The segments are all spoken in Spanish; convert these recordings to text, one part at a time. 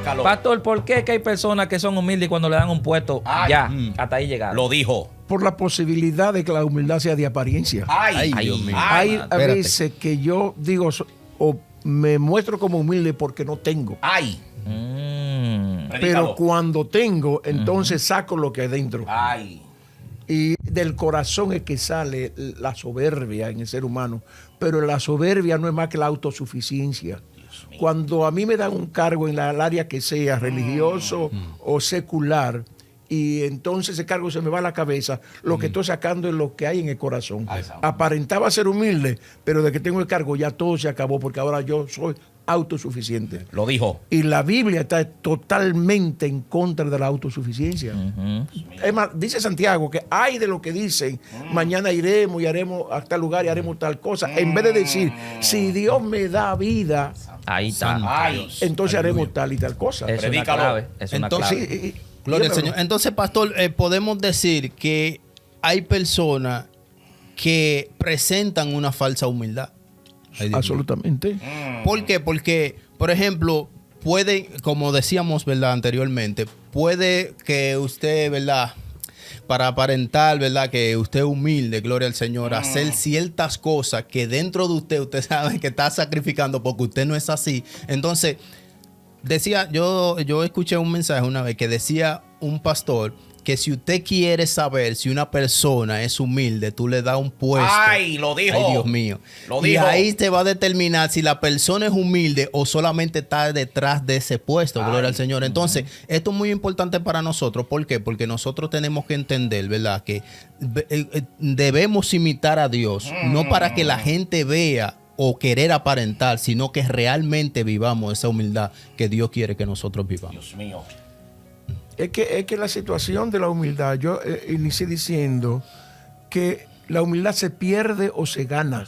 Explícalo. Pastor, ¿por qué que hay personas que son humildes y cuando le dan un puesto, hasta ahí llegaron? Lo dijo. Por la posibilidad de que la humildad sea de apariencia. Ay, Dios mío. Hay a espérate. veces que yo digo, o me muestro como humilde porque no tengo. Ay. Pero cuando tengo, entonces saco lo que hay dentro. Ay. Y del corazón es que sale la soberbia en el ser humano. Pero la soberbia no es más que la autosuficiencia. Cuando a mí me dan un cargo en el área que sea, religioso o secular, y entonces ese cargo se me va a la cabeza, lo que estoy sacando es lo que hay en el corazón. Aparentaba ser humilde, pero de que tengo el cargo ya todo se acabó, porque ahora yo soy autosuficiente. Lo dijo. Y la Biblia está totalmente en contra de la autosuficiencia. Es más, dice Santiago que hay de lo que dicen, mañana iremos y haremos a tal lugar y haremos tal cosa. En vez de decir, si Dios me da vida, Ahí está. Ay. entonces haremos tal y tal cosa. Es una Predícalo. clave. Es una Entonces, clave. Gloria al dígamelo. Señor. Entonces, pastor, podemos decir que hay personas que presentan una falsa humildad. Ay, Dios mío. Absolutamente. ¿Por qué? Porque, por ejemplo, puede, como decíamos, ¿verdad? Anteriormente, puede que usted, ¿verdad? Para aparentar, ¿verdad? Que usted es humilde, gloria al Señor, hacer ciertas cosas que dentro de usted sabe que está sacrificando porque usted no es así. Entonces, decía, yo escuché un mensaje una vez que decía un pastor que si usted quiere saber si una persona es humilde, tú le das un puesto. Ay, lo dijo. Ay, Dios mío. Lo Y dijo. ahí te va a determinar si la persona es humilde o solamente está detrás de ese puesto. Gloria al Señor. Entonces, esto es muy importante para nosotros. ¿Por qué? Porque nosotros tenemos que entender, ¿verdad? Que debemos imitar a Dios, no para que la gente vea o querer aparentar, sino que realmente vivamos esa humildad que Dios quiere que nosotros vivamos. Dios mío. Es que la situación de la humildad, yo inicié diciendo que la humildad se pierde o se gana.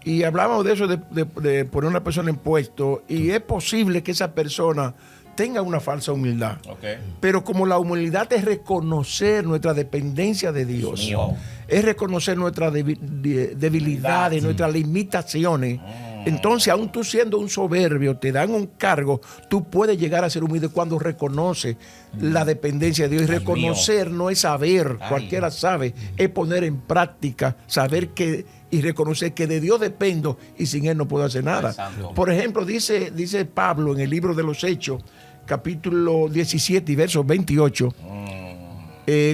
Y hablábamos de eso, de poner una persona en puesto, y es posible que esa persona tenga una falsa humildad. Okay. Pero como la humildad es reconocer nuestra dependencia de Dios, mío. es reconocer nuestras debilidades, nuestras limitaciones. Entonces, aún tú siendo un soberbio, te dan un cargo, tú puedes llegar a ser humilde cuando reconoces la dependencia de Dios. Y Ay, reconocer no es saber, Ay. cualquiera sabe, es poner en práctica, saber que y reconocer que de Dios dependo y sin Él no puedo hacer nada. Ay, santo. Por ejemplo, dice Pablo en el libro de los Hechos, capítulo 17 y verso 28,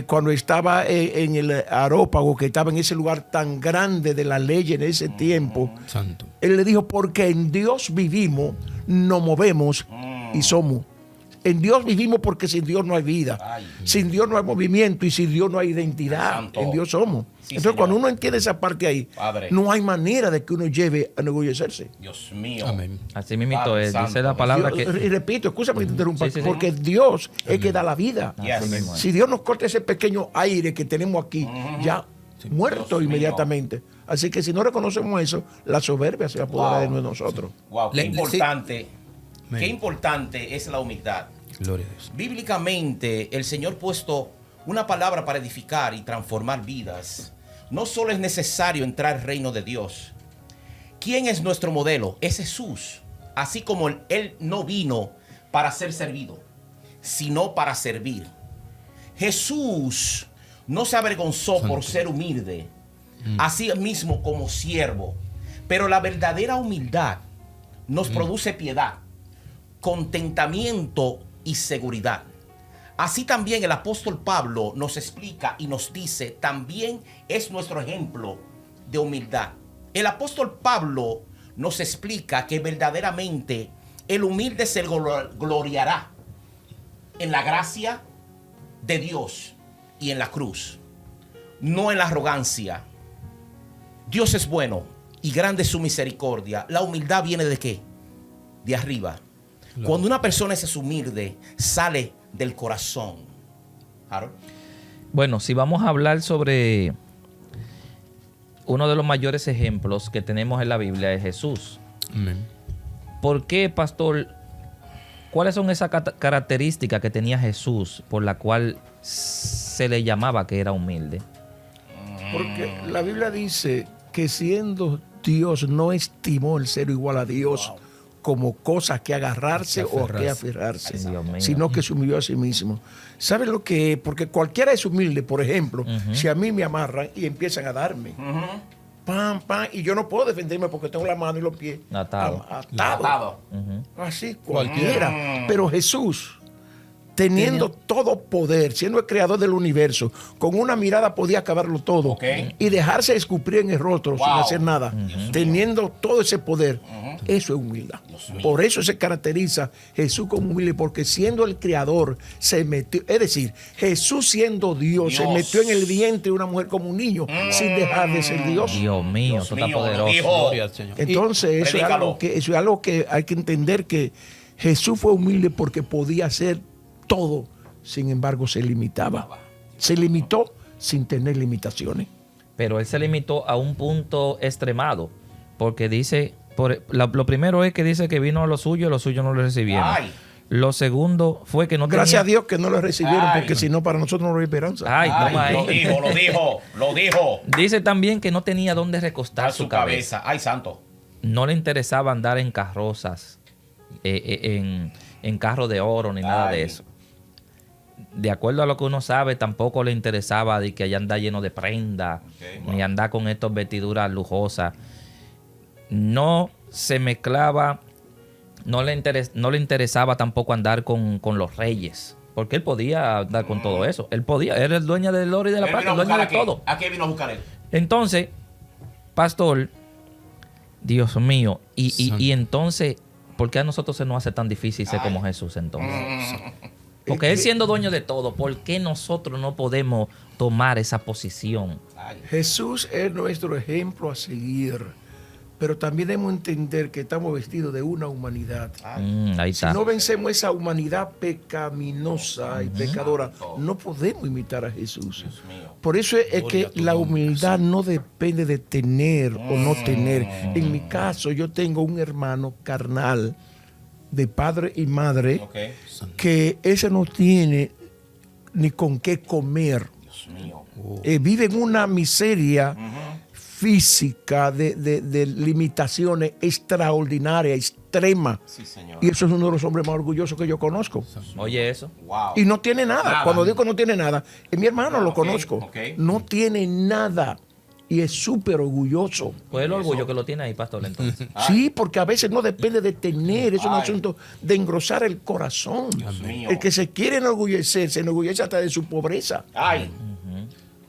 cuando estaba en el Areópago, que estaba en ese lugar tan grande de la ley en ese tiempo, Santo. él le dijo, porque en Dios vivimos, nos movemos y somos. En Dios vivimos porque sin Dios no hay vida. Ay. Sin Dios no hay movimiento y sin Dios no hay identidad. Santo. En Dios somos. Sí, Entonces, señor. cuando uno entiende esa parte ahí, Padre. no hay manera de que uno lleve a enorgullecerse. Dios mío. Amén. Así mismo Padre es. Dice Santo. la palabra Dios- que... y repito, escúchame que te interrumpa, Sí, sí, sí. porque Dios es que da la vida. Yes. Así mismo es. Si Dios nos corta ese pequeño aire que tenemos aquí, ya muerto Dios mío. inmediatamente. Así que si no reconocemos eso, la soberbia se apodera de nosotros. Wow, Le- qué le- importante. Amén. Qué importante es la humildad. Gloria a Dios. Bíblicamente, el Señor ha puesto una palabra para edificar y transformar vidas. No solo es necesario entrar al reino de Dios. ¿Quién es nuestro modelo? Es Jesús. Así como Él no vino para ser servido, sino para servir. Jesús no se avergonzó por ser humilde, así mismo como siervo. Pero la verdadera humildad nos produce piedad, contentamiento y seguridad. Así también el apóstol Pablo nos explica y nos dice, también es nuestro ejemplo de humildad. El apóstol Pablo nos explica que verdaderamente el humilde se gloriará en la gracia de Dios y en la cruz, no en la arrogancia. Dios es bueno y grande es su misericordia. La humildad viene ¿de qué? De arriba. Cuando una persona es humilde, sale del corazón. Harold. Bueno, si vamos a hablar sobre uno de los mayores ejemplos que tenemos en la Biblia es Jesús. Amén. ¿Por qué, pastor? ¿Cuáles son esas características que tenía Jesús por la cual se le llamaba que era humilde? Porque la Biblia dice que siendo Dios no estimó el ser igual a Dios como cosas que agarrarse o a que aferrarse, Ay, Dios mío. sino que se humilló a sí mismo. ¿Sabe lo que es? Porque cualquiera es humilde, por ejemplo, si a mí me amarran y empiezan a darme, pam, pam, y yo no puedo defenderme porque tengo la mano y los pies Atado. Atado. Así, cualquiera. Pero Jesús, teniendo todo poder, siendo el creador del universo, con una mirada podía acabarlo todo Ok. y dejarse escupir en el rostro sin Wow. hacer nada, teniendo todo ese poder. Eso es humildad. mío. Por eso se caracteriza Jesús como humilde, porque siendo el creador se metió, es decir, Jesús siendo Dios, se Dios. metió en el vientre de una mujer como un niño sin dejar de ser Dios. Dios mío, Dios eso está mío, lo poderoso. dijo. Gloria al Señor. Entonces, eso es, predícalo. eso es algo que hay que entender, que Jesús fue humilde porque podía hacer todo, sin embargo se limitaba. Se limitó sin tener limitaciones. Pero él se limitó a un punto extremado, porque dice, lo primero es que dice que vino a los suyos no lo recibieron. Ay. Lo segundo fue que no Gracias a tenía... Dios que no lo recibieron, Ay. porque si no, para nosotros no hay esperanza. Ay, Ay, toma lo ahí. dijo, lo dijo, lo dijo. Dice también que no tenía dónde recostar A su cabeza. Ay, santo. No le interesaba andar en carrozas, en carro de oro, ni nada de Ay. eso. De acuerdo a lo que uno sabe, tampoco le interesaba de que allá andar lleno de prenda, Ok, ni andar con estas vestiduras lujosas. No se mezclaba, no le interesaba tampoco andar con los reyes, porque él podía andar con todo eso. Él podía, era el dueño del oro y de la Él plata, vino el a dueño buscar de todo. ¿A qué vino a buscar él? Entonces, pastor, Dios mío, y entonces, ¿por qué a nosotros se nos hace tan difícil ser como Jesús entonces? Porque él siendo dueño de todo, ¿por qué nosotros no podemos tomar esa posición? Ay. Jesús es nuestro ejemplo a seguir, pero también debemos entender que estamos vestidos de una humanidad. Ahí Si está. no vencemos esa humanidad pecaminosa y pecadora, no podemos imitar a Jesús. mío. Por eso es que la humildad no depende de tener o no tener. En mi caso, yo tengo un hermano carnal de padre y madre Ok. que ese no tiene ni con qué comer. Dios mío. Vive en una miseria física de limitaciones extraordinarias, extremas. Sí, señor. Y eso es uno de los hombres más orgullosos que yo conozco. Oye eso. Wow. Y no tiene nada. Nada. Cuando digo que no tiene nada, es mi hermano, lo Ok, conozco. ok. No tiene nada. Y es súper orgulloso. Pues el orgullo que lo tiene ahí, pastor, entonces. Sí, porque a veces no depende de tener, es un Ay. asunto de engrosar el corazón. Dios mío. El que se quiere enorgullecer, se enorgullece hasta de su pobreza. Ay.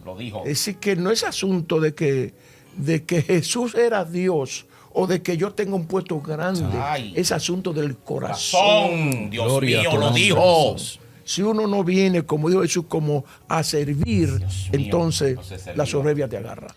Lo dijo. Es decir, que no es asunto de que Jesús era Dios o de que yo tenga un puesto grande. Ay. Es asunto del corazón. Razón. Dios Gloria a mío, tu lo nombre, dijo. Jesús. Si uno no viene, como dijo Jesús, como a servir, Dios mío, entonces no se la servió. soberbia te agarra.